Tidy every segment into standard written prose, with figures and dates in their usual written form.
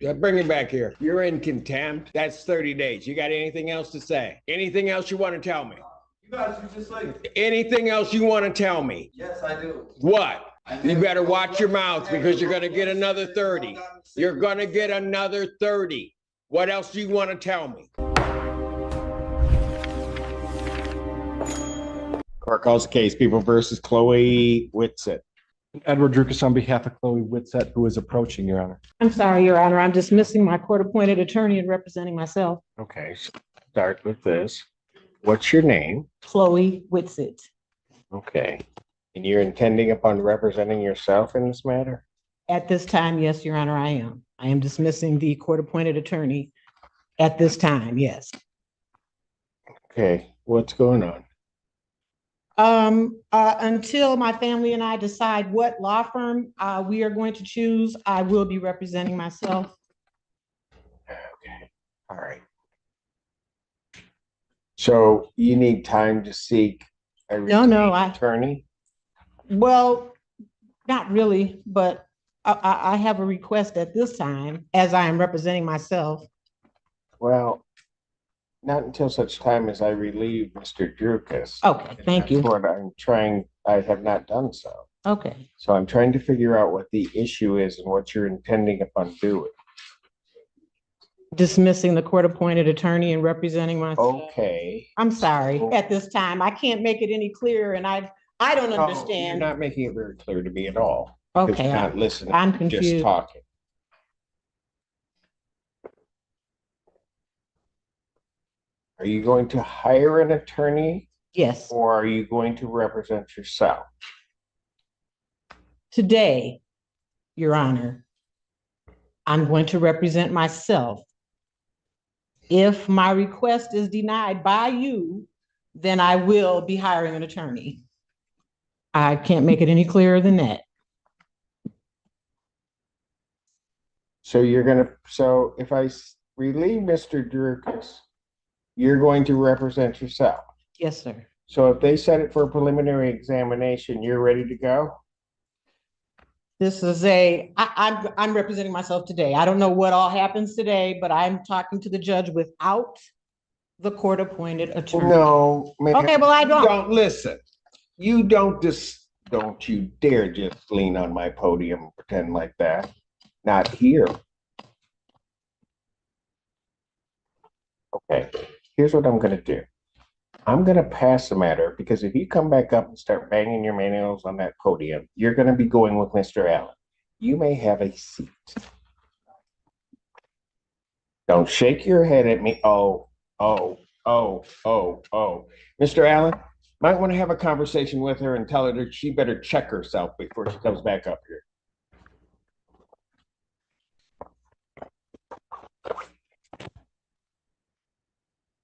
Bring him back here. You're in contempt. That's 30 days. You got anything else to say? Anything else you want to tell me? You guys are just like... Anything else you want to tell me? Yes, I do. What? You better watch your mouth because you're going to get another 30. You're going to get another 30. What else do you want to tell me? Court calls the case, People versus Chloe Whitsett. Edward Drukas on behalf of Chloe Whitsett, who is approaching, Your Honor. I'm sorry, Your Honor. I'm dismissing my court-appointed attorney and representing myself. Okay, so start with this. What's your name? Chloe Whitsett. Okay. And you're intending upon representing yourself in this matter? At this time, yes, Your Honor, I am. I am dismissing the court-appointed attorney at this time, yes. Okay, what's going on? Until my family and I decide what law firm we are going to choose, I will be representing myself. Okay, all right. So you need time to seek a attorney? Well, not really, but I have a request at this time as I am representing myself. Well, not until such time as I relieve Mr. Drukas. Okay, thank you. That's what I'm trying, I have not done so. Okay. So I'm trying to figure out what the issue is and what you're intending upon doing. Dismissing the court-appointed attorney and representing myself. Okay. I'm sorry, at this time. I can't make it any clearer, and I don't understand. You're not making it very clear to me at all. Okay. You're not listening. I'm You're just confused. talking. Are you going to hire an attorney? Yes. Or are you going to represent yourself? Today, Your Honor, I'm going to represent myself. If my request is denied by you, then I will be hiring an attorney. I can't make it any clearer than that. So you're going to, so if I relieve Mr. Drukas, you're going to represent yourself. Yes, sir. So if they set it for a preliminary examination, you're ready to go? This is I'm representing myself today. I don't know what all happens today, but I'm talking to the judge without the court-appointed attorney. No. Okay, well, I don't. Don't listen. You don't you dare just lean on my podium and pretend like that. Not here. Okay, here's what I'm going to do. I'm going to pass the matter because if you come back up and start banging your nails on that podium, you're going to be going with Mr. Allen. You may have a seat. Don't shake your head at me. Oh. Mr. Allen, might want to have a conversation with her and tell her that she better check herself before she comes back up here.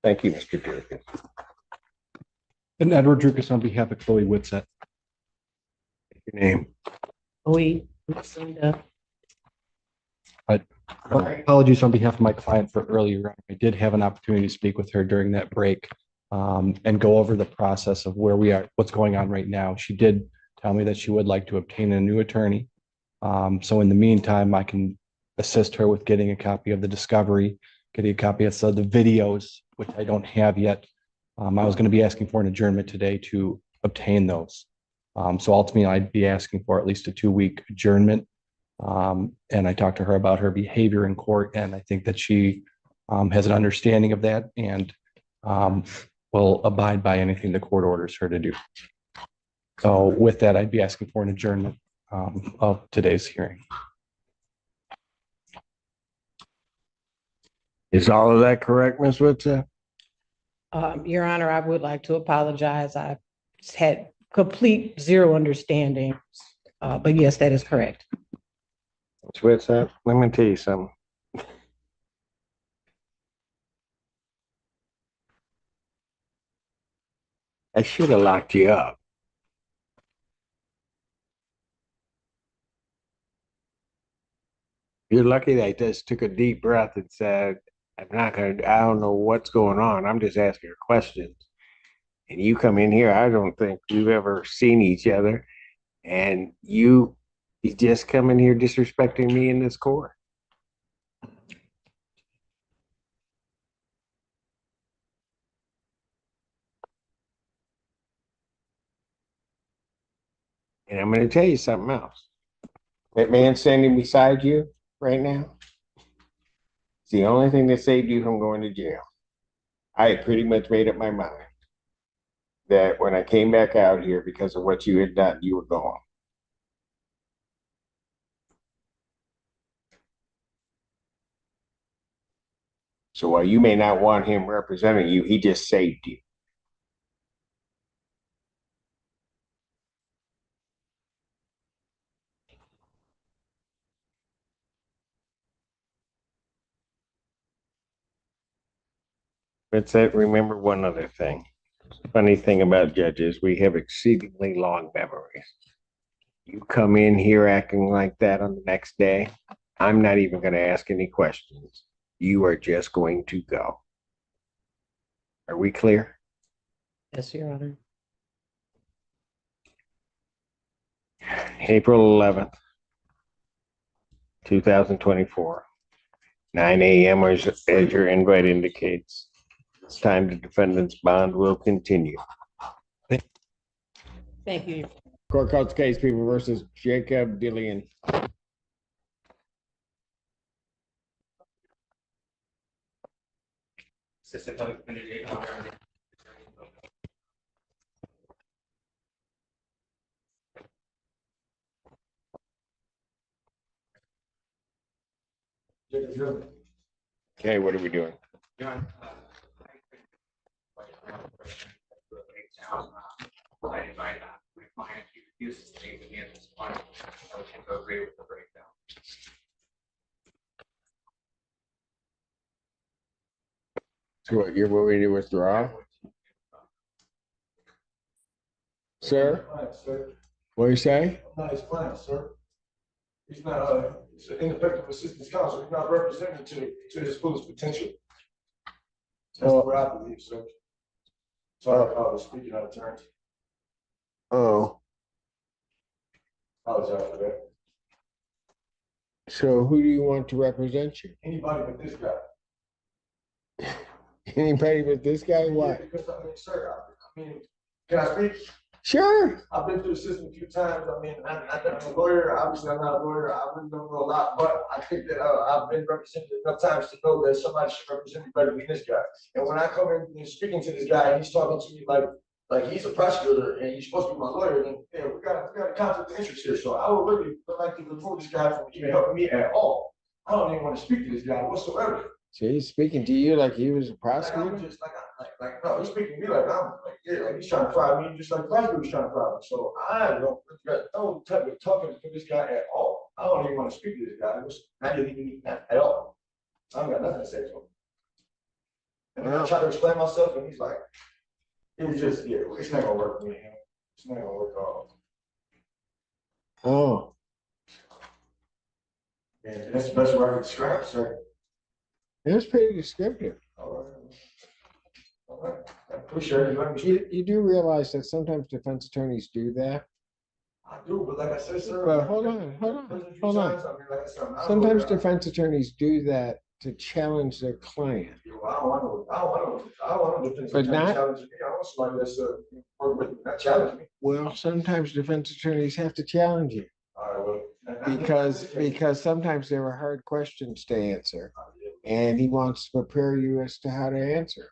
Thank you, Mr. Drukas. And Edward Drukas on behalf of Chloe Whitsett. Your name? Chloe Lucinda. Apologies on behalf of my client for earlier. I did have an opportunity to speak with her during that break and go over the process of where we are, what's going on right now. She did tell me that she would like to obtain a new attorney. So in the meantime, I can assist her with getting a copy of the discovery, getting a copy of the videos, which I don't have yet. I was going to be asking for an adjournment today to obtain those. So ultimately, I'd be asking for at least a 2-week adjournment. And I talked to her about her behavior in court, and I think that she has an understanding of that and will abide by anything the court orders her to do. So with that, I'd be asking for an adjournment of today's hearing. Is all of that correct, Ms. Whitsett? Your Honor, I would like to apologize. I had complete zero understanding, but yes, that is correct. Ms. Whitsett, let me tell you something. I should have locked you up. You're lucky that I just took a deep breath and said, I don't know what's going on. I'm just asking her questions. And you come in here, I don't think we've ever seen each other. And you just come in here disrespecting me in this court. And I'm going to tell you something else. That man standing beside you right now, it's the only thing that saved you from going to jail. I had pretty much made up my mind that when I came back out here because of what you had done, you were gone. So while you may not want him representing you, he just saved you. But that, remember one other thing. Funny thing about judges, we have exceedingly long memories. You come in here acting like that on the next day, I'm not even going to ask any questions. You are just going to go. Are we clear? Yes, Your Honor. April 11th, 2024, 9 a.m. as your invite indicates. It's time the defendant's bond will continue. Thank you. Court calls case people versus Jacob Dillian. Okay, what are we doing? So what, you're willing to withdraw? Sir, what do you say? Not his client, sir. He's not, he's an ineffective assistance counsel. He's not representing to his fullest potential. That's what I believe, sir. Sorry, I was speaking out of turn. Oh, Apologize for that. so who do you want to represent you? Anybody but this guy. Anybody but this guy? Why? Because, I mean, sir, I mean, can I speak? Sure. I've been through the system a few times. I mean, I'm a lawyer. Obviously, I'm not a lawyer. I really don't know a lot, but I think that I've been represented enough times to know that somebody should represent me better than this guy. And when I come in and speaking to this guy, and he's talking to me like he's a prosecutor and he's supposed to be my lawyer, then yeah, we got a conflict of interest here. So I would really like to remove this guy from even helping me at all. I don't even want to speak to this guy whatsoever. So he's speaking to you like he was a Like prosecutor? I'm just no, he's speaking to me like I'm like, yeah, like he's trying to fire me just like the prosecutor was trying to fire me. So I don't got no type of talking to this guy at all. I don't even want to speak to this guy. It was not even at all. I don't got nothing to say to him. And then I try to explain myself, and he's like, it was just, yeah, it's not gonna work for me. It's not gonna work at all. Oh, And that's the best way I can describe it, sir. it was pretty descriptive. All right. All right. I appreciate it. Let me You do realize that sometimes defense attorneys do that? I do, but like I said, sir. Well, hold on. I mean, like I said, I'm not a Sometimes lawyer. defense attorneys do that to challenge their client. I don't want to defend But not- challenge me. I want somebody that's work with me, not challenge me. Well, sometimes defense attorneys have to challenge you All right, well. because sometimes there are hard questions to answer, and he wants to prepare you as to how to answer.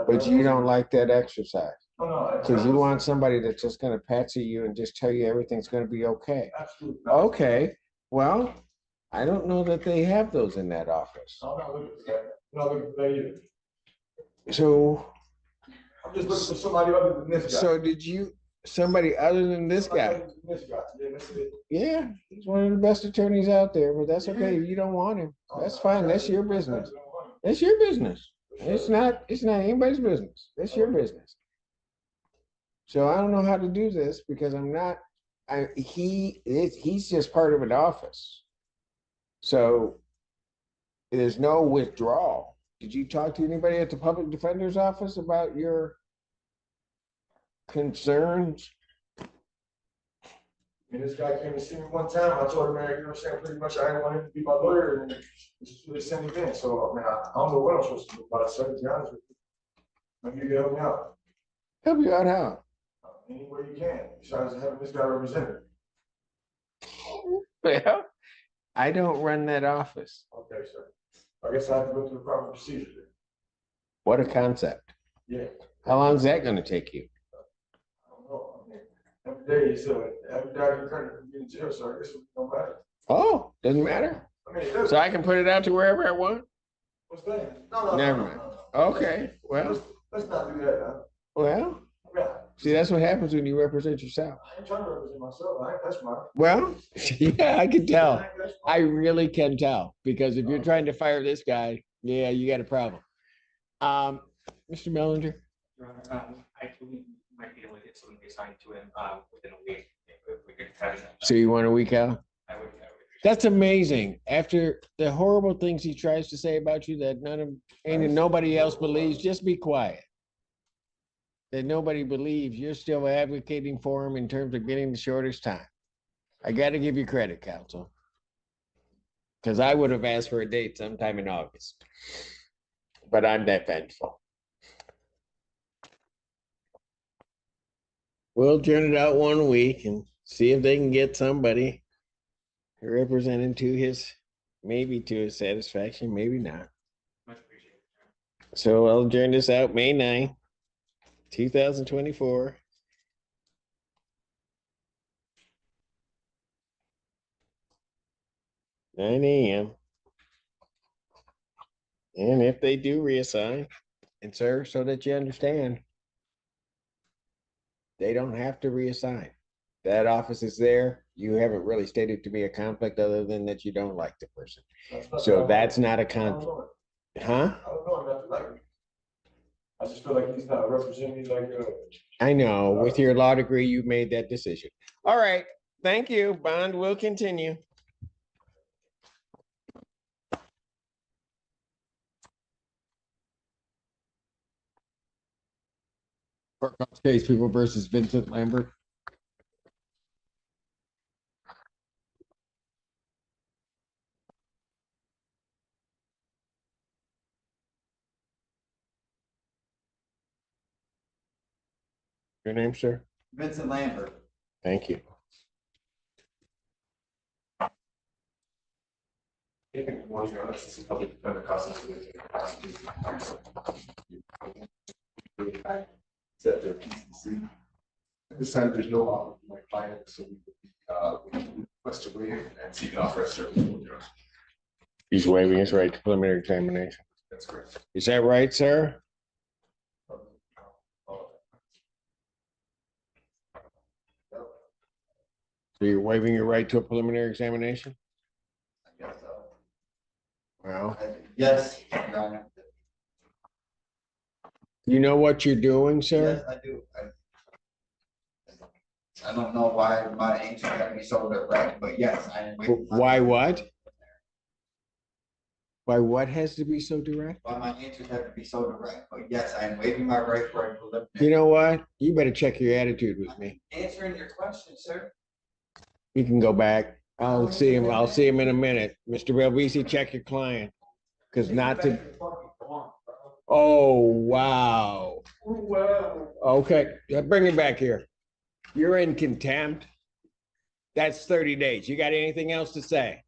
But you don't like that exercise because you want somebody that's just going to patsy you and just tell you everything's going to be okay. Absolutely. Okay, well, I don't know that they have those in that office. I'm not looking for that. I'm not looking for that either. So, I'm just looking for somebody other than this guy. so did you, somebody other than this Somebody guy? other than this guy. Yeah, that's it. Yeah, he's one of the best attorneys out there, but that's okay. If you don't want him, that's fine. That's your business. That's your business. It's not anybody's business. That's your business. So I don't know how to do this because he's just part of an office. So there's no withdrawal. Did you talk to anybody at the public defender's office about your concerns? And this guy came to see me one time. I told him, man, you know what I'm saying? Pretty much I didn't want him to be my lawyer, and this is what they sent me in. So, I mean, I don't know what I'm supposed to do about it, sir, to be honest with you. Maybe you can help me out. Help you out how? Any way you can, besides having this guy represented. Well, I don't run that office. Okay, sir. I guess I have to go through the proper procedure then. What a concept. Yeah. How long is that gonna take you? I don't know. I mean, every day is, every day I can kind of get in jail, so I guess it don't matter. Oh, doesn't matter. I mean, it does. So I can put it out to wherever I want? What's that? No, Never mind. Okay, well, Let's not do that now. well, Yeah. see, that's what happens when you represent yourself. I ain't trying to represent myself. I ain't touch my. Well, yeah, I can tell. I ain't touch I my- really can tell, because if you're trying to fire this guy, yeah, you got a problem. Mr. Mellinger, I believe we might be able to get something assigned to him within a week. If we could have it. so you want a week out? I would appreciate That's amazing. After the horrible things he tries to say about you that nobody else believes, just be quiet. That nobody believes, you're still advocating for him in terms of getting the shortest time. I gotta give you credit, counsel. Because I would have asked for a date sometime in August. But I'm that vengeful. We'll turn it out 1 week and see if they can get somebody represented to his, maybe to his satisfaction, maybe not. much appreciated. So I'll adjourn this out May 9th, 2024. Nine AM. And if they do reassign, and sir, so that you understand, they don't have to reassign. That office is there. You haven't really stated to be a conflict other than that you don't like the person. So that's not a I don't conflict, know. huh? I don't know enough to like him. I just feel like he's not representing me like, I know, with your law degree, you made that decision. All right, thank you. Bond will continue. Courthouse case, People versus Vincent Lambert. Your name, sir? Vincent Lambert. Thank you. This time, there's no offer for my client, so we request to waive and seek an offer of service. He's waiving his right to preliminary examination. That's correct. Is that right, sir? So you're waiving your right to a preliminary examination? I guess so. Well, Yes, Your Honor. you know what you're doing, sir? Yes, I do. I don't know why my answer got to be so direct, but yes, I am. waiving my- Why what? Why what has to be so direct? Why my answers have to be so direct, but yes, I am waiving my right for a preliminary. You know what? You better check your attitude with me. Answering your question, sir. You can go back. I'll see him in a minute. Mr. Belvisi, check your client. Because not to, oh, wow. Okay, yeah, bring him back here. You're in contempt. That's 30 days. You got anything else to say?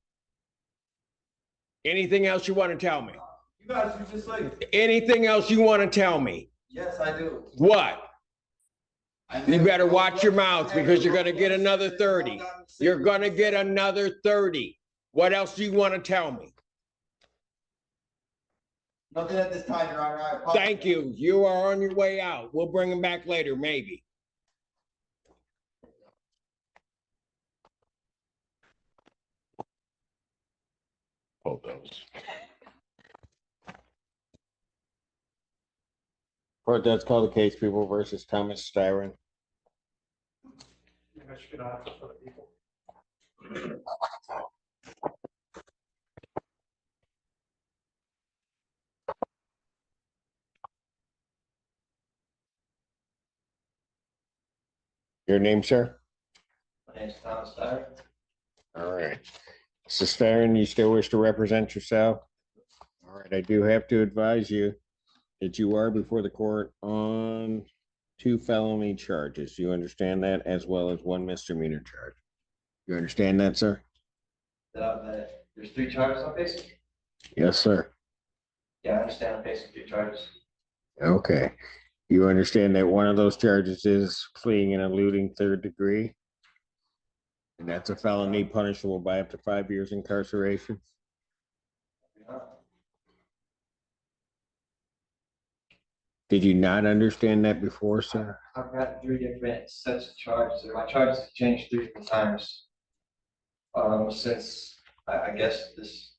Anything else you want to tell me? You guys, you just like, Anything else you want to tell me? yes, I do. What? You better watch your mouth because you're gonna get another 30. You're gonna get another 30. What else do you want to tell me? Nothing at this time, Your Honor. I apologize. Thank you. You are on your way out. We'll bring him back later, maybe. Hold those. Court, that's called the case People versus Thomas Styron. Your name, sir? My name's Thomas Dyer. All right. Mr. Styron, you still wish to represent yourself? All right, I do have to advise you that you are before the court on 2 felony charges. You understand that, as well as 1 misdemeanor charge. You understand that, sir? that there's 3 charges I'm facing? Yes, sir. Yeah, I understand I'm facing 3 charges. Okay. You understand that one of those charges is fleeing and eluding third degree? And that's a felony punishable by up to 5 years incarceration? Yeah. Did you not understand that before, sir? I've got 3 different sets of charges. My charges have changed 3 different times. Since I guess this,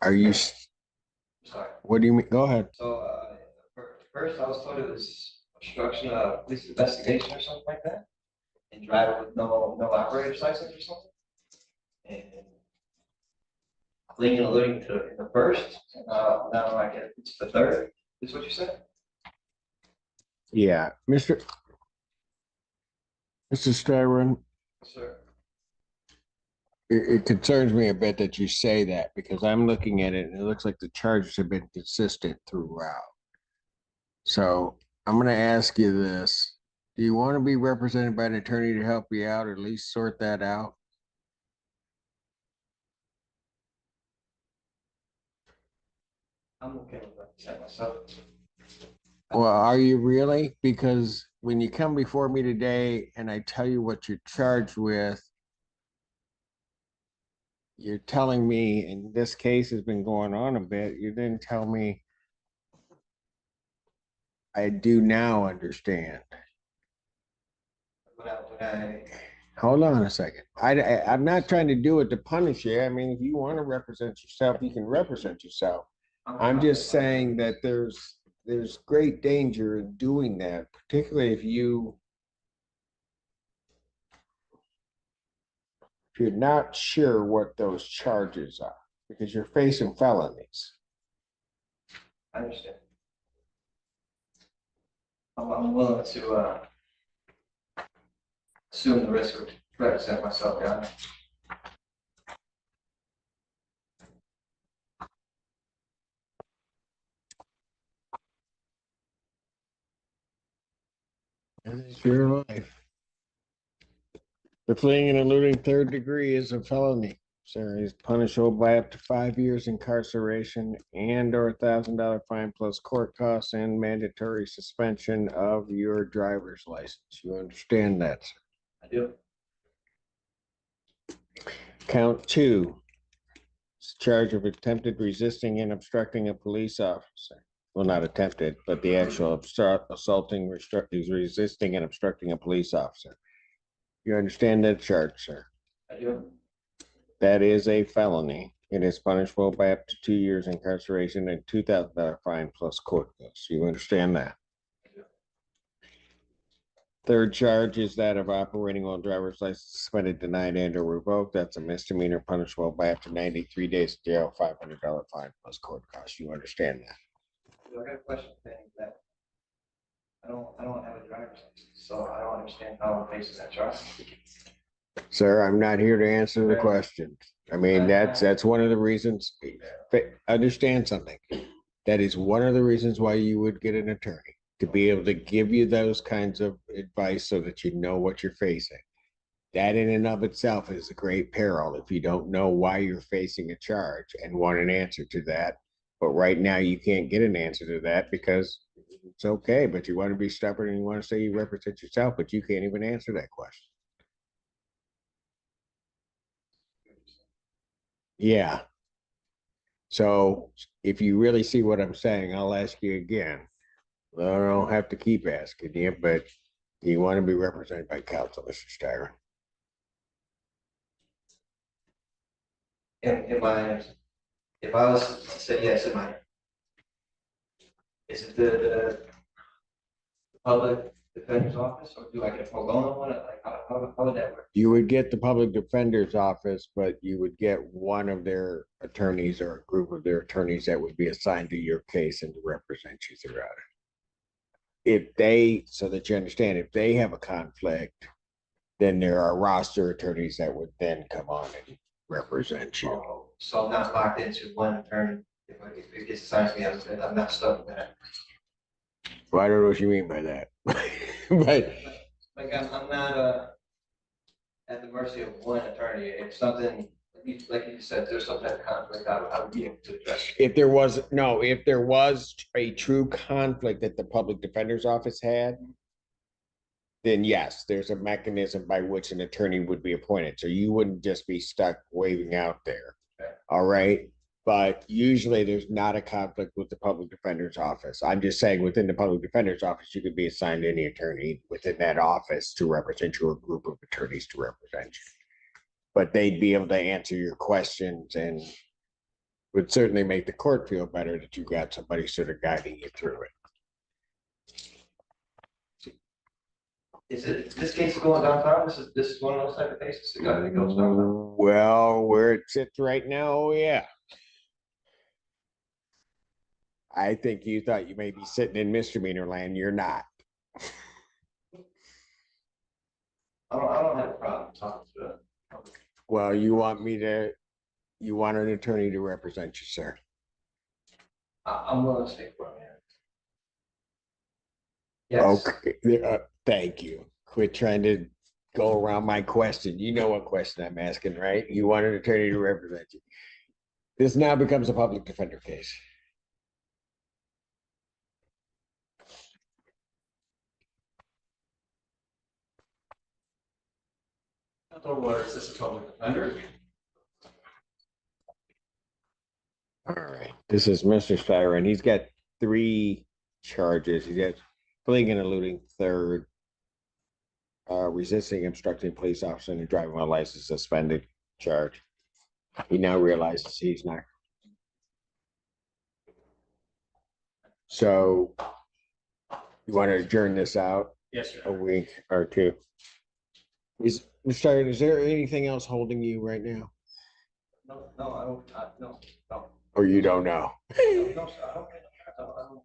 Are you, sorry. what do you mean? Go ahead. So, first I was told it was obstruction of police investigation or something like that. And driving with no operator's license or something. And fleeing and eluding to the first, now I get it's the third, is what you said? Yeah, Mr. Styron, Sir. it concerns me a bit that you say that because I'm looking at it and it looks like the charges have been consistent throughout. So I'm going to ask you this. Do you want to be represented by an attorney to help you out, or at least sort that out? I'm okay with that myself. Well, are you really? Because when you come before me today and I tell you what you're charged with, you're telling me, and this case has been going on a bit, you didn't tell me. I do now understand. When I Hold on a second. I'm not trying to do it to punish you. I mean, if you want to represent yourself, you can represent yourself. I'm just saying that there's great danger in doing that, particularly if you're not sure what those charges are, because you're facing felonies. I understand. I'm willing to assume the risk of represent myself, yeah. And it's your life. The fleeing and eluding third degree is a felony. Sir, is punishable by up to 5 years incarceration and or $1,000 fine plus court costs and mandatory suspension of your driver's license. You understand that, sir? I do. Count 2. Charge of attempted resisting and obstructing a police officer. Well, not attempted, but the actual assaulting, resisting and obstructing a police officer. You understand that charge, sir? I do. That is a felony. It is punishable by up to 2 years incarceration and $2,000 fine plus court costs. You understand that? Third charge is that of operating while driver's license suspended, denied, and or revoked. That's a misdemeanor punishable by up to 93 days jail, $500 fine plus court costs. You understand that? I got a question saying that I don't have a driver's license, so I don't understand how I'm facing that charge. Sir, I'm not here to answer the question. I mean, that's one of the reasons. Understand something. That is one of the reasons why you would get an attorney, to be able to give you those kinds of advice so that you know what you're facing. That in and of itself is a great peril if you don't know why you're facing a charge and want an answer to that. But right now you can't get an answer to that because it's okay, but you want to be stubborn and you want to say you represent yourself, but you can't even answer that question. Yeah. So if you really see what I'm saying, I'll ask you again. I don't have to keep asking you, but you want to be represented by counsel, Mr. Styron. If I was to say yes, is it the public defender's office, or do I get a pro bono one? Like, how would that work? You would get the public defender's office, but you would get one of their attorneys or a group of their attorneys that would be assigned to your case and to represent you throughout it. If they, so that you understand, if they have a conflict, then there are roster attorneys that would then come on and represent you. Oh, so I'm not locked into one attorney. If it gets assigned to me, I'm not stuck with that. Well, I don't know what you mean by that. But Like I'm not at the mercy of one attorney. If something like you said, there's some type of conflict, I would be able to address. If there was a true conflict that the public defender's office had, then yes, there's a mechanism by which an attorney would be appointed. So you wouldn't just be stuck waving out there. All right. But usually there's not a conflict with the public defender's office. I'm just saying within the public defender's office, you could be assigned any attorney within that office to represent you or a group of attorneys to represent you. But they'd be able to answer your questions and would certainly make the court feel better that you got somebody sort of guiding you through it. This case is going downtown? This is one of those type of cases that goes downtown? Well, where it sits right now, oh yeah. I think you thought you may be sitting in misdemeanor land. You're not. I don't have a problem talking to it. Well, you want an attorney to represent you, sir. I'm willing to stay for a minute. Yes. Okay, thank you. Quit trying to go around my question. You know what question I'm asking, right? You want an attorney to represent you. This now becomes a public defender case. What is this, a public defender? All right, this is Mr. Styron. He's got 3 charges. He's got fleeing and eluding third, resisting, obstructing police officer, and driving while license suspended charge. He now realizes he's not. So you want to adjourn this out Yes, sir. a week or 2? Mr. Styron, is there anything else holding you right now? No, I don't, no. Or you don't know? No, sir, I don't.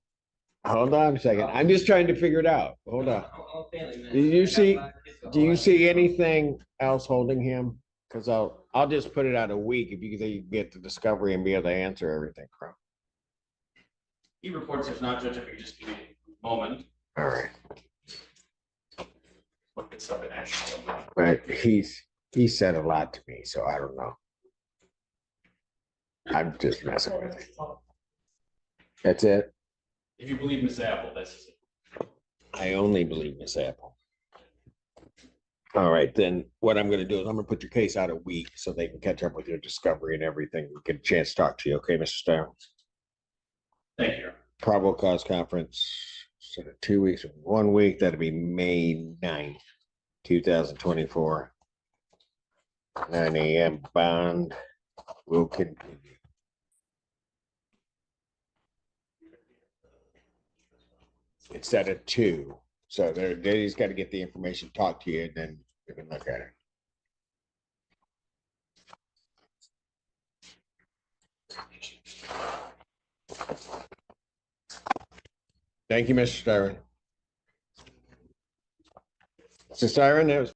Hold on a second. I'm just trying to figure it out. Hold on. I'm a family man. Do you see anything else holding him? Because I'll just put it out a week if you think you can get the discovery and be able to answer everything from. He reports there's not, Judge, if you just give me a moment. All right. Look at something actually. But he said a lot to me, so I don't know. I'm just messing with it. That's it. If you believe Miss Apple, that's it. I only believe Miss Apple. All right, then what I'm gonna do is I'm gonna put your case out a week so they can catch up with your discovery and everything. We get a chance to talk to you, okay, Mr. Stone? Thank you. Probable cause conference, so 2 weeks, 1 week, that'll be May 9th, 2024. 9 a.m. bond will continue. It's at a 2, so they just got to get the information, talk to you, and then you can look at it. Thank you, Mr. Styron. Mr. Styron, that was